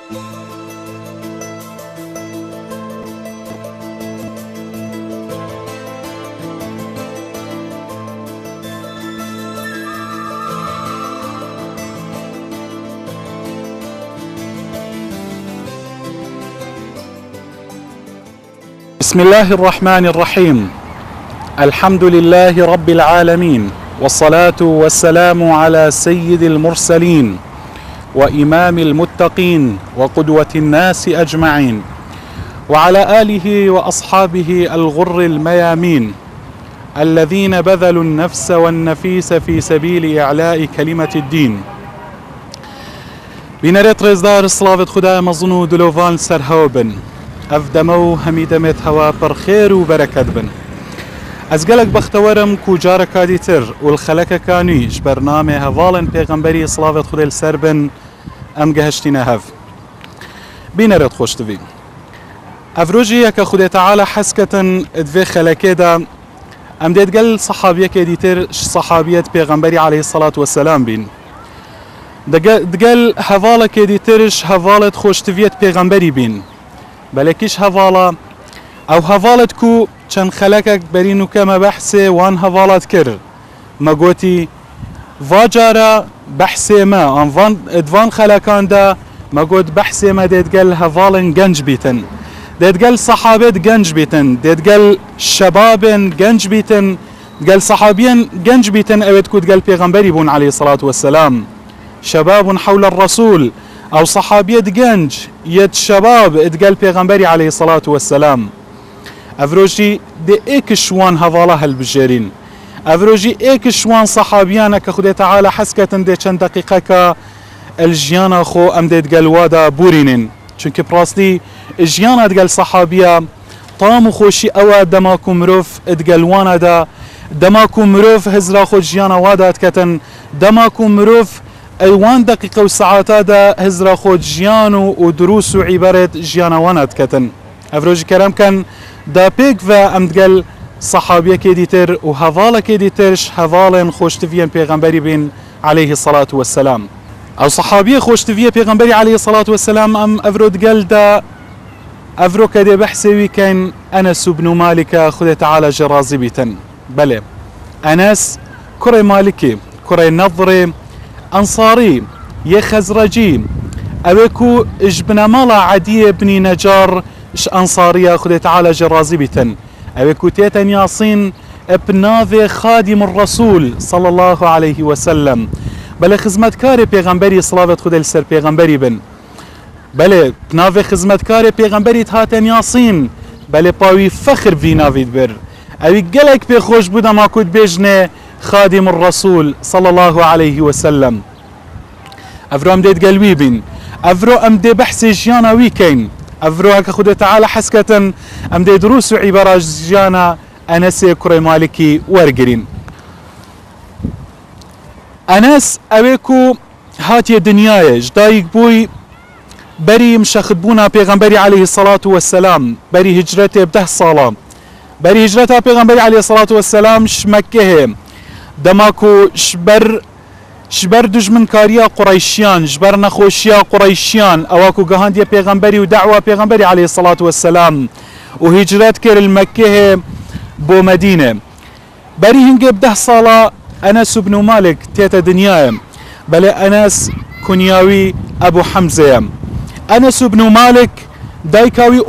بسم الله الرحمن الرحيم. الحمد لله رب العالمين، والصلاة والسلام على سيد المرسلين وإمام المتقين وقدوة الناس أجمعين، وعلى آله وأصحابه الغر الميامين الذين بذلوا النفس والنفيس في سبيل إعلاء كلمة الدين. بنريت رزدار صلافت خدا مظنو دلوفان سرهوبن افدمو هميدمت هوا پر خير و بركت بن. از گلک بختورم کو جارکا دیتر والخلک کانویش برنامه هوالن پیغمبری صلافت خدا السر بن ام گهشتین هف بینرد خوشتوی افروجی یک خدا تعالی حسکتن ادوی خلکه دا ام دید گل صحابیه که دیتر صحابیت پیغمبری علیه الصلاة والسلام بین دگل هواله که دیترش هوالت خوشتویت پیغمبری بین بلکیش هوالا او هوالت کو چند خلکک برینو کما بحثه وان هوالت کرد ما گوتی واجارا بحثه ما ادوان خلکان دا ما گوت بحثه ما دیدگل هوالن گنج بیتن دیدگل صحابت گنج بیتن دیدگل شبابن گنج بیتن گل صحابین گنج بیتن اوید کود گل پیغمبری بون علیه الصلاة والسلام شباب حول الرسول او صحابيت جنج يد شباب اتقال پیغمبري عليه الصلاة والسلام افروجي دي ايكشوان هذالا هالبجارين افروجي ايكشوان صحابيانا كخده تعالى حسكتن دي چند دقيقة الجيانا خو ام دي اتقال وادا بورينين چونك براستي الجيانا اتقال صحابيا طامو خوشي اوا دماكو مروف اتقال وانا دا دماكو مروف هزرا خو جيانا وادا اتكتن دماكو مروف ايوان دقيقة وساعات دا هزرا خود جيانو ودروس وعبارات جيانا وانات كتن افروج كلام كان دا بيك و امدقل صحابية كيديتر وهذالا كيديترش هذالا خوشتفيا بيغمبري بين عليه الصلاة والسلام او صحابية خوشتفيا بيغمبري عليه الصلاة والسلام ام افرود قل دا افرو كدي بحسوي كان انس بن مالك خذ تعالى جرازي بيتن بلى انس كري مالكي كري نظري انصاري يا خزرجي اوكو اجبنا مالا عديه بني نجار اش انصاريه خذ تعالى جرازي بيتن اوكو تيتن ياسين ابناذي خادم الرسول صلى الله عليه وسلم بل خدمتكاري پیغمبري صلاه خذ السر پیغمبري بن بل ناوي خدمتكاري پیغمبري هاتن ياسين بل باوي فخر في نافيد بر اوي قلك بي خوش بودا ما كنت بيجنه خادم الرسول صلى الله عليه وسلم افرو ام ديت قلبي بين افرو ام دي بحث جيانا ويكين افرو هكا خده تعالى حسكة ام دي دروس عبارة جيانا انس كري مالكي ورقرين انس اويكو هاتي دنياي جدايق بوي بري مشاخدبونا بيغمبري عليه الصلاة والسلام بري هجرته بده صالة بري هجرتها بيغمبري عليه الصلاة والسلام شمكه دماكو شبر دجمن كاريا قريشيان جبر نخوشيا قريشيان اواكو قهانديا بيغمبري ودعوة بيغمبري عليه الصلاة والسلام وهجرات كير المكيه بو مدينة بري هنجي بده صالة انس بن مالك تيتا دنياي بل انس كنياوي ابو حمزة انس بن مالك دايكاوي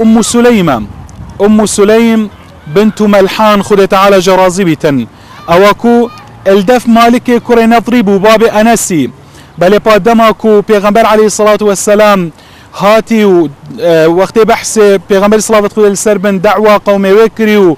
ام سليم بنت ملحان خذ تعالى جرازي بيتن اواكو الدف مالك كوري نضرب باب انسي بل بادماكو بيغمبر عليه الصلاة والسلام هاتي وقت بحث بيغمبر صلى الله عليه وسلم دعوة قومي وكري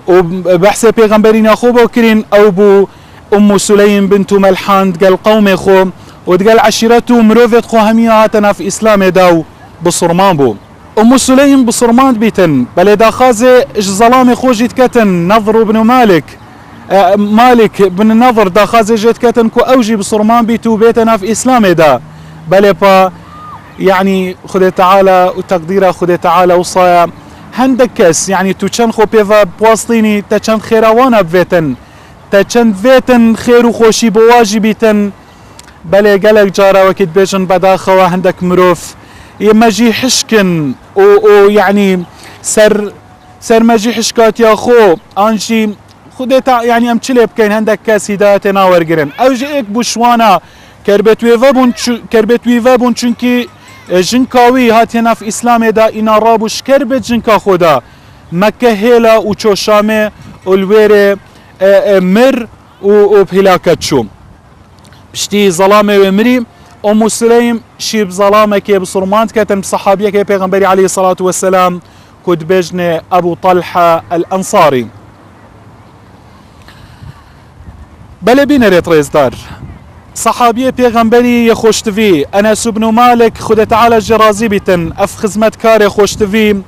وبحث بيغمبرين اخو بكرين او بو ام سليم بنت ملحان قال قومي خو وتقال عشيرته مروفت خو همية هاتنا في اسلام داو بصرمان بو ام سليم بصرمان بيتن بل دا خازي اش ظلامي خو جيت كتن نظر بن مالك بن النظر دا خازي جيت كتن كو اوجي بصرمان بيتو بيتنا في اسلام دا بل با يعني خذ تعالى وتقديره خذ تعالى وصايا هندكس يعني تو چند خو بيفا بواصليني تا چند خيراوانا بفيتن تا چند فيتن خير وخوشي بواجي بيتن بل قالك جارا وكيد بيجن بدا خوا هندك مروف يمجي حشكن ويعني سر مجي حشكات يا خو انجي خودتا يعني ام چلي بكين هندك كاس هدايتنا ورگرن او جيك بوشوانا كربت ويفابون چونكي جنكاوي هاتينا في اسلام دا انا رابوش كربت جنكا خدا مكة هيلا و شامه والويري مر وبهلاكت شوم بشتي ظلامه ومري ام سليم شيب ظلامه كي بصرمانت كتن بصحابيه كي پیغمبري عليه الصلاه والسلام كود بجن ابو طلحه الانصاري بله بين ريتريز دار صحابيه پیغمبري يخوشتفي انس بن مالك خد تعالى جرازي بتن اف خدمت كار خوشتفي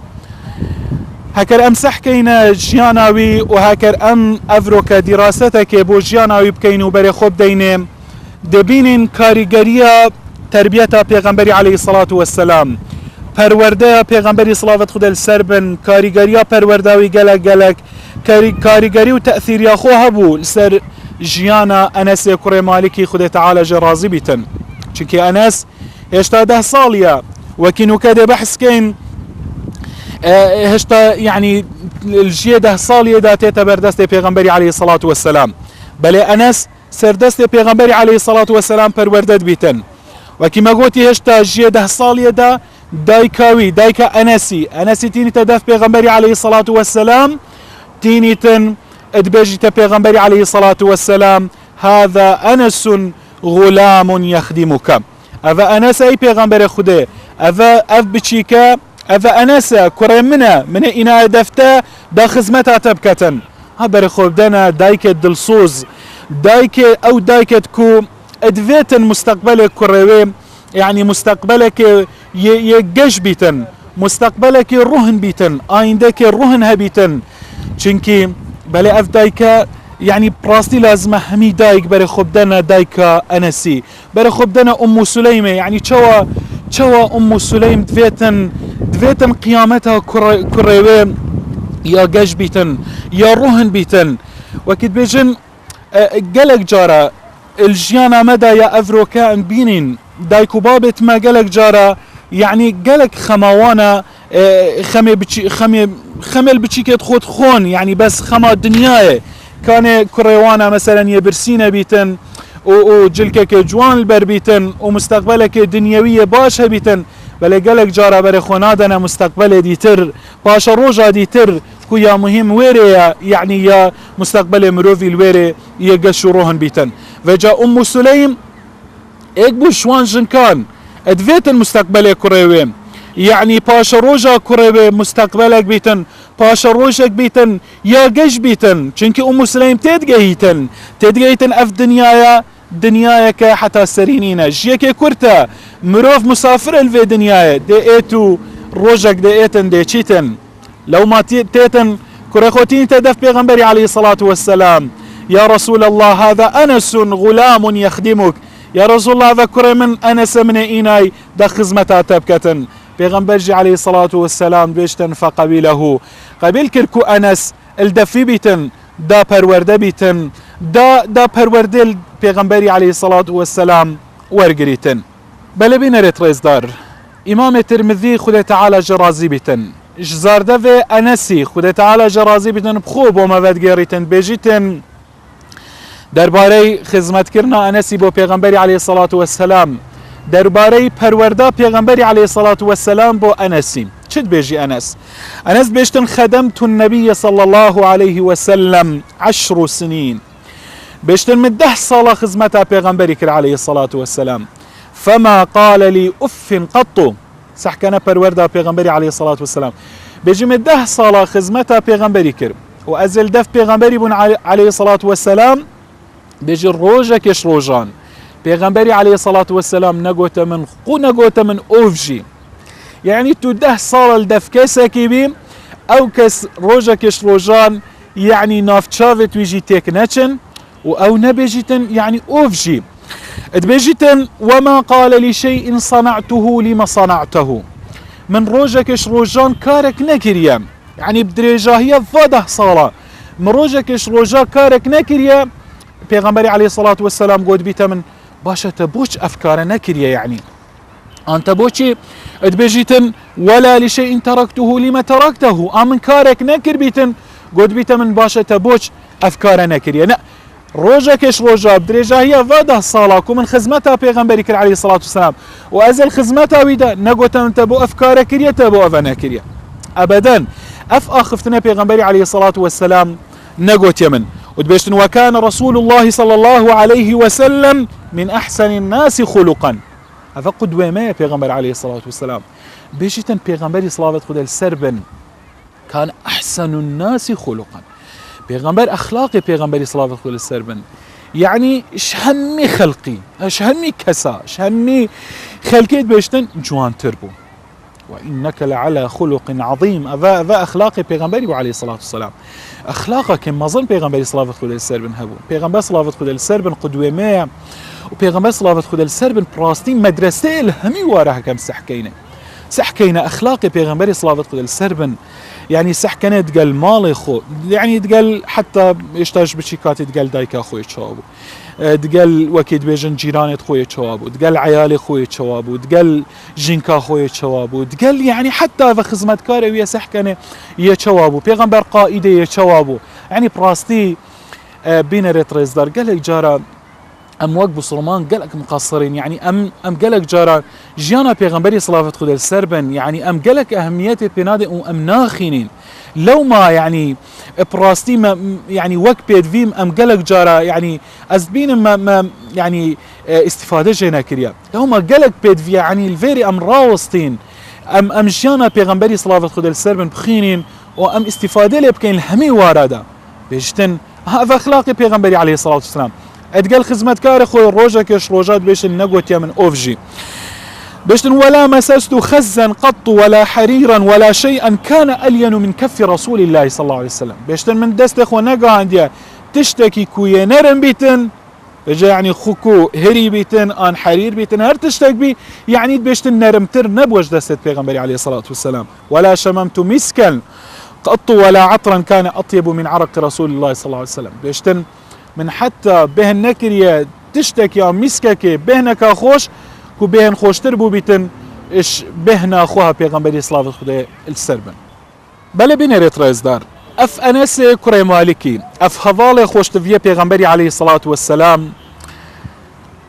هكر امسح كينا جياناوي وهكر ام افروك دراستك بو جياناوي بكينو بري خوب دينيم دبينين كاريغريا تربيتا پیغمبري عليه الصلاة والسلام پرورده پیغمبري صلاة خود السربن كاريغريا پرورداوي گلك كاريغري و تأثير ياخو هبو لسر جيانا انس كري مالكي خود تعالى جرازي بيتن چونكي انس هشتا 10 صاليا وكينو كده بحث كين هشتا يعني الجيه 10 صاليا داتيتا بردست پیغمبري عليه الصلاة والسلام بل انس سردست پیغمبري عليه الصلاة والسلام پروردد بيتن وكما قوتي هشتا جيه 10 صاليا دا دايكاوي دايكا انسي تيني تدف پیغمبري عليه الصلاة والسلام تيني تن ادبجي پیغمبري عليه الصلاة والسلام هذا انس غلام يخدمك افا انس اي پیغمبر خده افا اف بچيكا افا انس كرمنا من انا دفتا دا خزمتا تبكتن هبر خودنا دايك دلسوز دايك او دايك كو ادفيتن مستقبلك كروي يعني مستقبلك يجش بيتن مستقبلك الرهن بيتن ايندك الرهن هبيتن چنكي بلا اف دايكا يعني براستي لازم همي دايك بري خبدنا دايكا انسي بري خبدنا ام سليمة يعني تشوا ام سليم دفيتن قيامتها كروي يا جش بيتن يا رهن بيتن وكد بيجن قلق جارة الجيانا مدى يا افروكا بينين دايكو بابت ما قلق جارة يعني قلق خماوانا خمل بچيكت خود خون يعني بس خما دنياي كان كريوانا مثلا يبرسينا بيتن وجلكك جوان البر بيتن ومستقبلك دنيوية باشا بيتن بل قلق جارة بري خونادنا مستقبل ديتر باشا روجا ديتر كو يا مهم ويري يعني يا مستقبل مروفي الويري يقشو روهن بيتن فجاء ام سليم اكبو شوان جنكان ادفيتن مستقبل كريوين يعني باشا روجا كريوي مستقبلك بيتن باشا روجك بيتن يا قش بيتن چنكي ام سليم تدقيتن اف دنياك حتى سرينينا جيكي كورتا مروف مسافر الفي دنياي دي ايتو روجك دي ايتن دي چيتن لو ما تيتن كريخوتين تدف بيغمبري عليه الصلاة والسلام يا رسول الله هذا انس غلام يخدمك يا رسول الله ذكر من انس من ايناي دا خزمتا تبكتن پیغمبر عليه الصلاة والسلام بيشتن فقبيله قبيل كركو انس الدفي بيتن دا پرورده بيتن دا پرورده پیغمبر عليه الصلاة والسلام ورگريتن بل بين ريتريز دار امام الترمذي خد تعالى جرازي بيتن جزارده في انسي خد تعالى جرازي بيتن بخوب وما ودگريتن بيجيتن درباري خدمت کرنا انسی بو پیغمبری علیه الصلاة والسلام درباري پرورده پیغمبری علیه الصلاة والسلام بو انسی چد بيجي انس بيشتن خدمت النبي صلى الله عليه وسلم 10 سنين بيشتن من 10 صالة خدمتها پیغمبری کر عليه الصلاة والسلام فما قال لي اف قط سحكنا پرورده پیغمبری عليه الصلاة والسلام بيجي من 10 صالة خدمتها پیغمبری کر وازل دف پیغمبری بن عليه الصلاة والسلام بيجي روجكش روجان پیغمبري عليه الصلاة والسلام نقوت من اوفجي يعني تو 10 صالة الدفكسة كيبي او كس روجكش روجان يعني نافتشافت ويجي تيك نتشن او نبيجيتن يعني اوفجي ادبيجيتن وما قال لي شيء صنعته لما صنعته من روجكش روجان كارك نكريا يعني بدرجة هي فاده صالة من روجكش روجا كارك نكريا پیغمبری علیه الصلاة والسلام قد بیت من باشه تبوش افکار نکریه يعني أنت بوشي تبجيتن ولا لشيء تركته لما تركته أمن كارك نكر بيتن قد بيت من باشا تبوش أفكار نكرية لا روجكش روجا بدرجة هي فاده صلاك ومن خزمتها بيغمبري عليه الصلاة والسلام وأزل خزمتها ويدا نقوت من تبو أفكار كرية تبو أفنا كرية أبدا أخفتنا بيغمبري عليه الصلاة والسلام نقوت يمن وتبشتن وكان رسول الله صلى الله عليه وسلم من أحسن الناس خلقا هذا قدوة ما بيغمبر عليه الصلاة والسلام بيجتن بيغمبري صلاة خد السربن كان أحسن الناس خلقا بيغمبر أخلاقي بيغمبري صلاة خد السربن يعني شهمي خلقي شهمي كسا شهمي خلقي بيجتن جوان تربو وإنك لعلى خلق عظيم أذا أخلاقي بيغمبري عليه الصلاة والسلام أخلاقك ما ظن بيغمبري صلاة خد السربن هبو بيغمبر صلاة خد السربن قدوة ما وبيغمبر صلاة خد السربن براستين مدرسة الهمي وراها كم سحكينا أخلاقي بيغمبري صلاة خد السربن يعني سحكنا تقال مالي خو يعني تقال حتى يشتاج بشيكات تقال دايكا خوي تشوابو تقال وكيد بيجن جيراني خوي تشوابو تقال عيالي خوي تشوابو تقال جنكا خوي تشوابو تقال يعني حتى إذا خزمت كاري ويا سحكنا يتشوابو بيغمبر قائدي يتشوابو يعني براستي بين ريتريزدار قال لك جارة ام وقت بصرمان قالك مقصرين يعني ام قالك جارا جيانا بيغمبري صلاة خد السربن يعني ام قالك اهميتي بنادي ام ناخينين لو ما يعني براستي ما يعني وقت بيدفيم ام قالك جارا يعني ازبين ما يعني استفاده جينا كريا لو ما قالك بيدفي يعني الفيري ام راوستين ام جيانا بيغمبري صلاة خد السربن بخينين وام استفاده لي بكين الهمي وارده بيجتن هذا اخلاقي بيغمبري عليه الصلاة والسلام اتقال خزمت كاري خوي روجكش روجات بيش النقوت من اوفجي بيشتن ولا مسست خزا قط ولا حريرا ولا شيئا كان الين من كف رسول الله صلى الله عليه وسلم بيشتن من دستخ ونقا عندي تشتكي كوية نرم بيتن بجا يعني خوكو هري بيتن ان حرير بيتن هر تشتك بي يعني بيشتن نرمتر نبوش دستت بيغمبري عليه الصلاة والسلام ولا شممت مسكا قط ولا عطرا كان اطيب من عرق رسول الله صلى الله عليه وسلم بيشتن من حتى بهن نكريا تشتكي مسكك بهنك خوش كو بهن خوش تربو بيتن اش بهنا خوها بيغمبري صلاة خدي السربن بلا بين ريتريز دار اف انس كري مالكي اف هذال خوش تفيا بيغمبري عليه الصلاة والسلام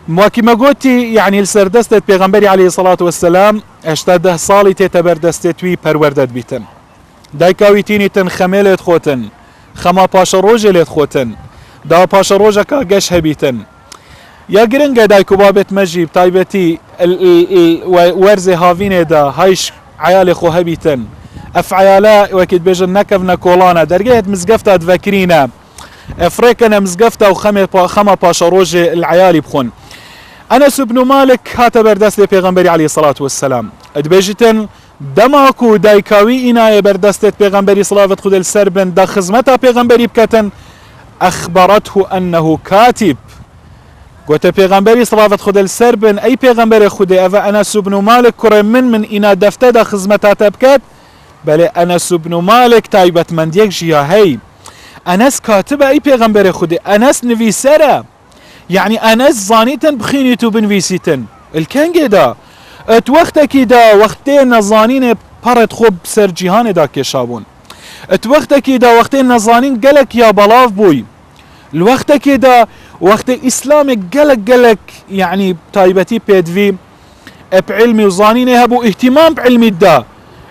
مواكي ما قوتي يعني السردستة بيغمبري عليه الصلاة والسلام اشتاده صالي تتبر دستتوي پروردت بيتن دايكاويتيني تن خميلت خوتن خما باشا روجلت خوتن دا پاشا روجا قش هبيتن يا جرنجا دايكو بابت مجيب تايبتي ورزي هافيني دا هايش عيالي خو هبيتن اف عيالا وكيد بيجن نكفنا كولانا درجات مزقفتا تذكرينا افريكنا مزقفتا وخما باشا روجي العيالي بخون انس بن مالك هاتا بردست بيغمبري عليه الصلاة والسلام ادبيجتن دماكو دايكاوي انا بردست بيغمبري صلاة خد السربن دا خزمتا بيغمبري بكتن أخبرته أنه كاتب قلت بيغمبري صلاة خد السربن أي بيغمبري خدي أفا أنس بن مالك كرم من إنا دفتدا خزمتا تبكت بل أنس بن مالك تايبت من ديك جيا هي أنس كاتب أي بيغمبري خدي أنس نفيسرة يعني أنس زانيتن بخينيتو بنفيسيتن الكنجي دا اتوقتك دا وقتين زانين بارت خوب سر جيهان دا كشابون اتوقتك دا وقتين زانين قلك يا بلاف بوي الوقت كده وقت اسلامك قلق يعني تايبتي بيدفي بعلمي وظانيني هبو اهتمام بعلمي دا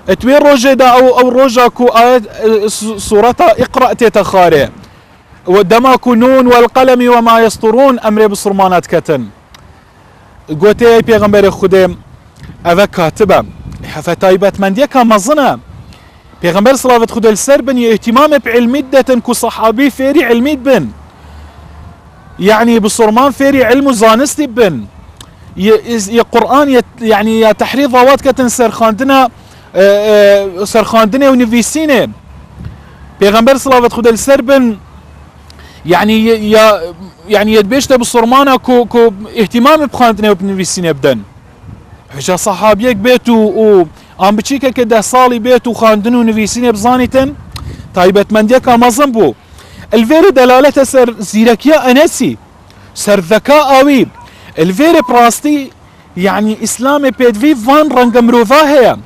اتوين روجه دا او روجه كو آيات سورتا اقرأ تتخاري ودماكو نون والقلم وما يسطرون امري بصرمانات كتن قوتي اي بيغمبري خديم اذا كاتبه فتايبت من ديكا مظنه بيغمبر صلاة خد السربن اهتمام بعلمي دتن كو صحابي فيري علمي بن يعني بصرمان فيري علم زانستي بن يا قرآن يعني يا تحريض ضوات كتن سرخاندنا ونفيسينه بيغمبر صلاة خد السربن يعني يعني يدبيشته بصرمانه كو اهتمام بخاندنا وبنفيسينه بدن حجا صحابيك بيتو ام بچيكا كده صالي بيتو خاندنو نفيسينه بزانيتن تايبت من ديكا مظن بو الفيري دلالته سر زيركيا انسي سر ذكاء اوي الفيري براستي يعني إسلامي بيدفي فان رنگ مروفا هي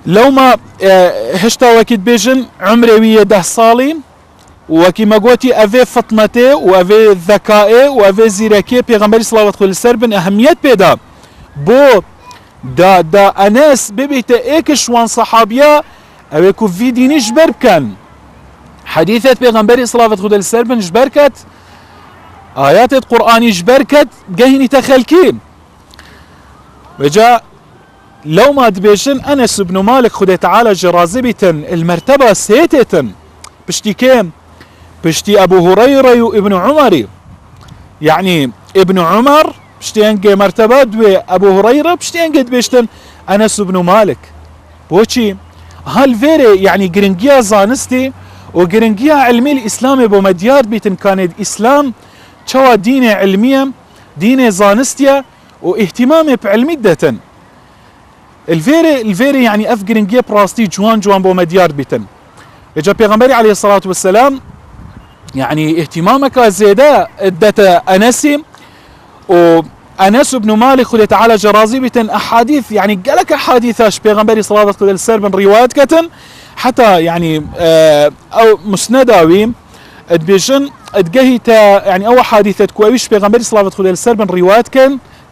لو ما هشتا وكيد بيجن عمري ويا 10 صالي وكي ما قوتي أفي فطنتي وأفي ذكائي وأفي زيركي بيغمبري صلى الله عليه وسلم أهمية بيدا بو دا أناس ببيت إيكش وان صحابيا أبيكو في ديني جبر كان حديثة بيغمبري صلى الله عليه وسلم جبركت آيات القرآن جبركت جهني تخلكين وجاء لو ما تبيشن أنس بن مالك خدي تعالى جرازبة المرتبة سيتة بشتي كيم بشتي أبو هريرة وابن عمر يعني ابن عمر بشتي أنجي مرتبة دوي أبو هريرة بشتي أنجي بيشتن أنس بن مالك بوشي هالفيري يعني جرنجيا زانستي وجرنجيا علمي الإسلامي بمديار بيتن كان إسلام شوا دينه علمية دينه زانستيا واهتمامي بعلمي دتن الفيري يعني افجرنجي براستي جوان بومديار بيتن اجا بيغمبري عليه الصلاة والسلام يعني اهتمامك زيادة ادت انسي وانس بن مالك خلي تعالى جرازي بيتن احاديث يعني قالك احاديثاش بيغمبري صلى الله عليه وسلم روايات كتن حتى يعني او مسنداوي ادبيجن ادقهيتا يعني او حادثة كويش بيغمبري صلى الله عليه وسلم روايات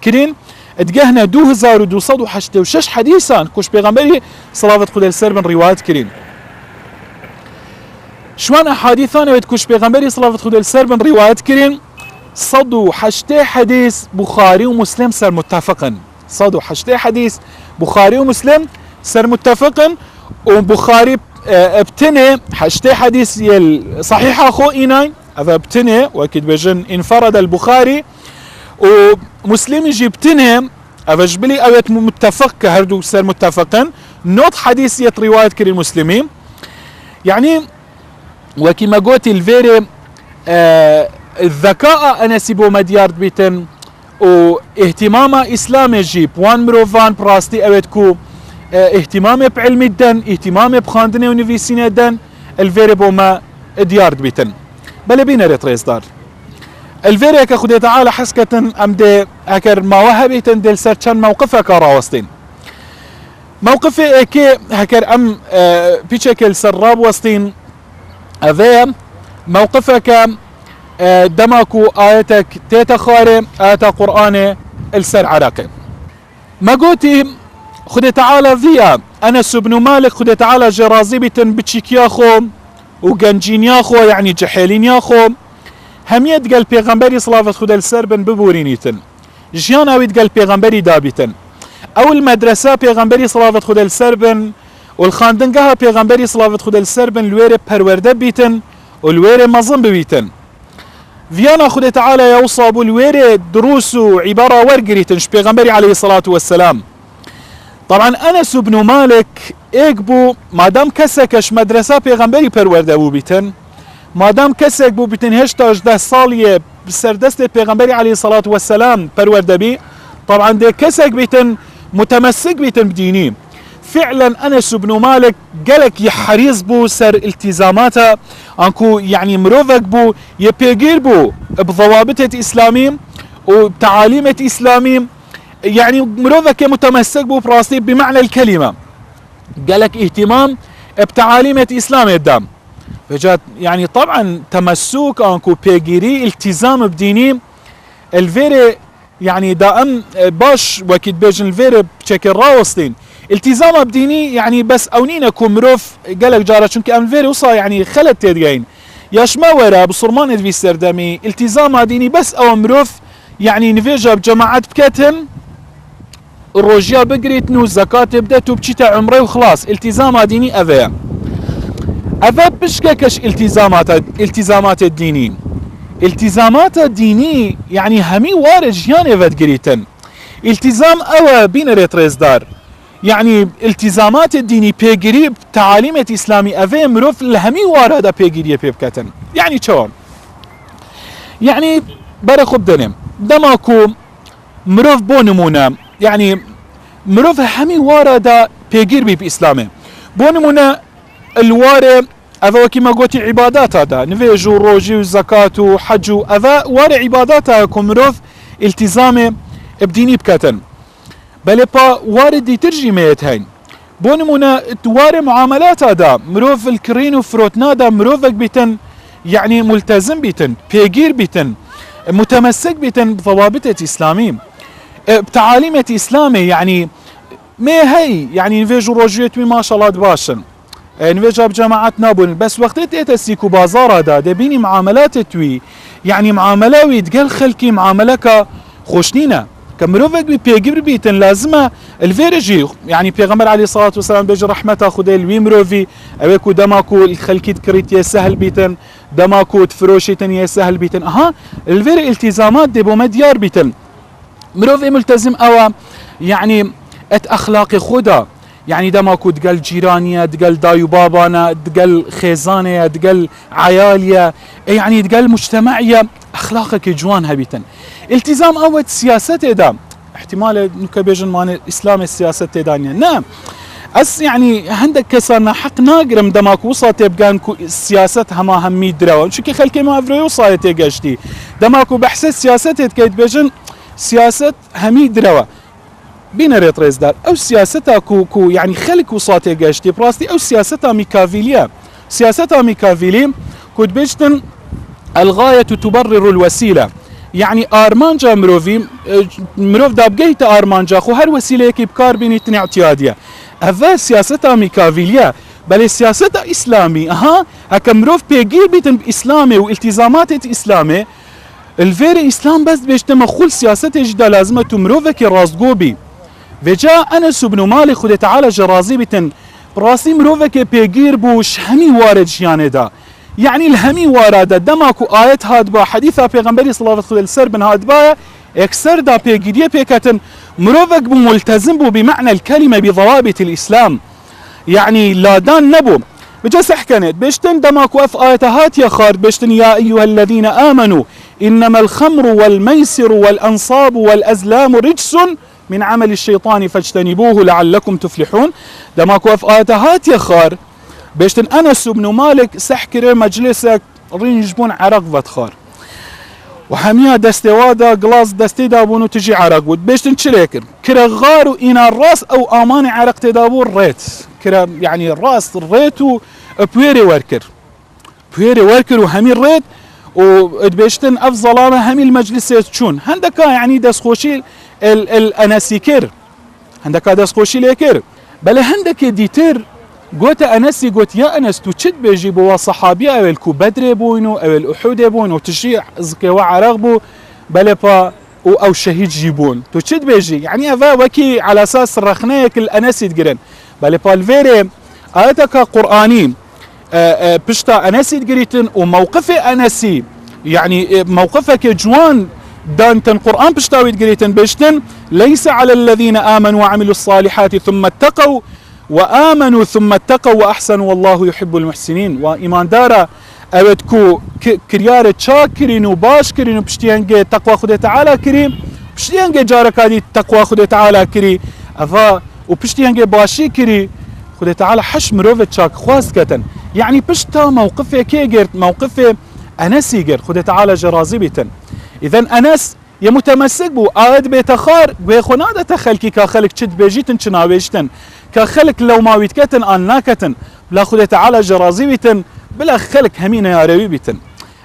كرين ادقهنا 2286 حديثا كوش بيغمبري صلى الله عليه وسلم روايات كرين شوان احاديثانا كوش بيغمبري صلى الله عليه وسلم روايات كرين صدو حشتي حديث بخاري ومسلم سر متفقا صدو حشتي حديث بخاري ومسلم سر متفقا وبخاري ابتني حشتي حديث يل صحيح اخو ايناي هذا ابتني واكيد بجن انفرد البخاري ومسلم يجي ابتني افجبلي اويت متفق كهردو سر متفقا نوت حديث يت رواية كري المسلمين يعني وكما قلت الفيري الذكاء انا سيبو مديار بيتن واهتمام اسلامي جيب وان مروفان براستي اويت كو اهتمامي بعلم الدن اهتمامي بخاندني ونفيسين الدن الفيري بوما ديار بيتن بل بينا ريتريز دار الفيري كخدي تعالى حسكة امدي هكر ما وهبيتن ديل سرچان موقفك راوستين موقفي ايكي هكر ام بيشكل سراب وستين اذيا موقفك دماكو آياتك تيتا خاري آيات قرآن السر عراقي ما قوتي خدي تعالى ذيا أنس بن مالك خدي تعالى جرازيبة بتشيكياخو وقنجينياخو يعني جحيلينياخو هميت قال بيغمبري صلافة خدي السربن ببورينيتن جيانا ويت قال بيغمبري دابتن أو المدرسة بيغمبري صلافة خدي السربن والخاندنقها بيغمبري صلافة خدي السربن الويري برورده بيتن والويري مظن بيتن فيانا خدي تعالى يوصابو الويري دروس وعبارة ورقريتن بيغمبري عليه الصلاة والسلام طبعا انس بن مالك ايقبو مادام كسكش مدرسة بيغمبري پرورده بو بيتن مادام كسك بو بيتن هشتا 10 صالية بسردست بيغمبري عليه الصلاة والسلام پرورده بي طبعا دي كسك بيتن متمسك بيتن بديني فعلا انس بن مالك قالك يحريص بو سر التزاماته انكو يعني مروفك بو يبيقير بو بضوابط اسلامي وبتعاليم اسلامي يعني مروفك متمسك بو براستي بمعنى الكلمة قالك اهتمام بتعاليم اسلام الدام فجات يعني طبعا تمسك انكو بيجيري التزام بديني الفيري يعني دائم باش وكيد بيجن الفيري بشكل راوستين التزام بديني يعني بس اونينا كو مروف قالك جارة شنك ام الفيري وصا يعني خلت تدقين ياش ما ورا بصرمان ادفي سردامي التزام ديني بس او مروف يعني نفيجا بجماعات بكتن الروجيا بقريتنو زكاة بدأتو بشتا عمري وخلاص التزام ديني أذى بشككش التزامات الديني التزامات الديني يعني همي وارج يعني فد قريتن التزام أوى بين ريتريز دار يعني التزامات الديني بيقريب تعاليم إسلامي أذى مروف الهمي وارد بيقريب بيبكتن يعني شون يعني برخو بدنم دماكو مروف بونمونا يعني مروف همي وارد بيجير بي بإسلامه بونمونا الوارد أذا كما قلت عبادات هذا نفيجو روجي وزكاة وحج أذا وارد عبادات كمروف التزامه بديني بكتن بل با واردي ترجي ميت هين بونمونا تواري معاملات هذا مروف الكرين وفروتنا دا مروفك بيتن يعني ملتزم بيتن بيجير بيتن متمسك بيتن بضوابط إسلامي بتعاليم إسلامي يعني ما هي يعني نفيجو روجيت ما شاء الله دباشن نفيجا بجماعات نابون بس وقت تيتسيكو بازار هذا دبيني معاملات توي يعني معاملاوي تقال خلكي معاملك خوشنينه كمروفك بيجبر بيتن لازمه الفيرجي يعني بيغمر عليه الصلاه والسلام بيجي رحمته خدي الوي مروفي اويكو دماكو الخلكي تكريت يسهل بيتن دماكو تفروشيتن يسهل بيتن الفير التزامات دبو مديار بيتن مروفي ملتزم او يعني ات اخلاق خدا يعني دماكو تقل جيرانية تقل دايو بابانا تقل خيزانية تقل عيالية يعني تقل مجتمعية اخلاقك جوانها بيتن التزام اول سياسة دا احتمال نكبيجن مان الاسلام السياسة دانيا نعم اس يعني عندك كسرنا حق ناقرم دماك وصلت يبقى السياسة هما همي دروا شكي خلكي ما افريو صايت يقشتي دماكو بحث السياسة كيت بيجن سياسة همي دروا بين ريتريز دار او سياستها كو يعني خلك وصلت يقشتي براستي او سياستها ميكافيليا سياستها ميكافيلي كنت بيجتن الغاية تبرر الوسيلة يعني ارمانجا مروف دابقيت ارمانجا خو هر وسيله كي بكار بيني تني اعتياديه هذا سياستها ميكافيليا بل سياستها اسلامي هكا مروف بيجير بيتن اسلامي والتزامات اسلامي الفيري اسلام بس بيجتمع خل سياسته جدا لازمه مروفك راسقوبي فجاء انس بن مالك خد تعالى جرازي بيتن براسي مروفك بيجير بوش همي وارد جيانه دا يعني الهمي وارده دماكو آيات هادبا حديثة پیغمبری صلى الله عليه وسلم من هادبا اكسر دا پیگیریه پیکتن مروفك بو ملتزم بو بمعنى الكلمة بضوابط الإسلام يعني لا دان نبو بجس حكنت بيشتن دماكو اف آيات هات يا خارد بيشتن يا أيها الذين آمنوا إنما الخمر والميسر والأنصاب والأزلام رجس من عمل الشيطان فاجتنبوه لعلكم تفلحون دماكو اف آيات هات يا خارد بيشتن انس بن مالك سحكري مجلسك رينجبون عرق فتخار وحميها دستوادا قلاص دستي دابونو تجي عرق ود بيشتن تشريكر كرا غارو انا الراس او اماني عرق تدابون ريت كرا يعني الراس ريتو بويري وركر وهمي الريت وبيشتن افضلانه همي المجلس تشون هندكا يعني دسخوشي الاناسيكر هندكا دسخوشي ليكر بل هندك ديتر قلت أنسي قلت يا أنس تشد بيجي بوا صحابي أو الكوبدري بوينو أو الأحود بوينو تشيع زكي وعرغبو بلبا أو شهيد جيبون تشد بيجي يعني أفا وكي على أساس رخناك الأنسي تقرن بلبا الفيري آياتك قرآني بشتا أنسي تقريتن وموقف أنسي يعني موقفك جوان دانتن قرآن بشتاوي تقريتن بيشتن ليس على الذين آمنوا وعملوا الصالحات ثم اتقوا وآمنوا ثم اتقوا وأحسنوا والله يحب المحسنين وإيمان دارا أودكو كريارة شاكرين وباشكرين وبشتيانجي تقوى خده تعالى كريم بشتيانجي جارك هذه تقوى خده تعالى كري أفا وبشتيانجي باشي كري خده تعالى حش مروفت شاك خواسكتن يعني بشتا موقفه كيجر موقفه أنسي جر خده تعالى جرازي بيتن إذن أنس يمتمسك بو آد بيتخار بيخونادة تخلكي كاخلك تشد بيجيتن تناويجتن كخلك لو ما ويتكتن آناكتن بلا خده تعالى جرازي بيتن بلا خلك همين يا روي بيتن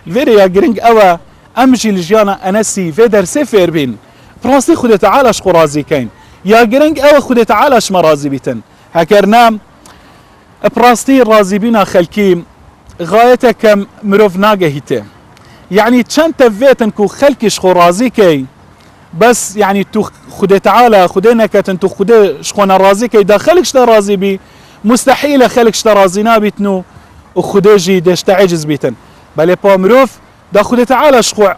الفيري يا جرينج أوا أمجي لجيانا أنسي في درسي فيربين براسي خده تعالى شخو رازي كين يا جرينج أوا خده تعالى شمرازي بيتن هكرنام براستي رازي بينا خلكي غايتك مروف ناقهيته يعني تشان تفيتن كو خلكي شخو رازي كي بس يعني تو خده تعالى خدينا كتن تو خده شخونا رازي كي دا خلك شتا رازي بي مستحيل خلك شتا رازي نابتنو وخده جي دشتا عجز بيتن بل با مروف دا خده تعالى شخو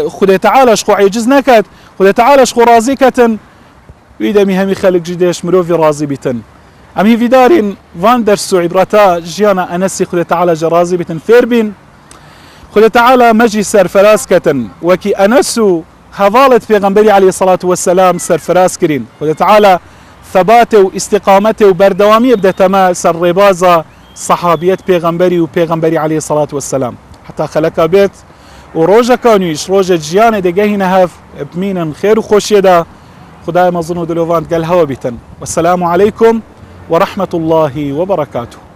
خده تعالى شخو عجز نكت خده تعالى شخو رازي كتن ويدا مي خلك جي ديش مروفي رازي بيتن امي في دارين فاندرسو عبرتا جيانا انسي خده تعالى جرازي بيتن فيربين خده تعالى مجي سرفراس كتن وكي انسو هفالت پیغمبری علیه الصلاة والسلام سرفراز کرین خده تعالى ثباته و استقامته و بردوامی بدتما سر ربازا صحابیت پیغمبری و پیغمبری علیه الصلاة والسلام حتى خلقا بيت و ڕۆژەکانیش ڕۆژە گیانێ دەگەهینە هەف بمینن خێر و خۆشیێدا خدای مەزن و دلۆڤان گەل هەوە بیتن. وەسەلام عەلەیکم ورحمة الله وبركاته.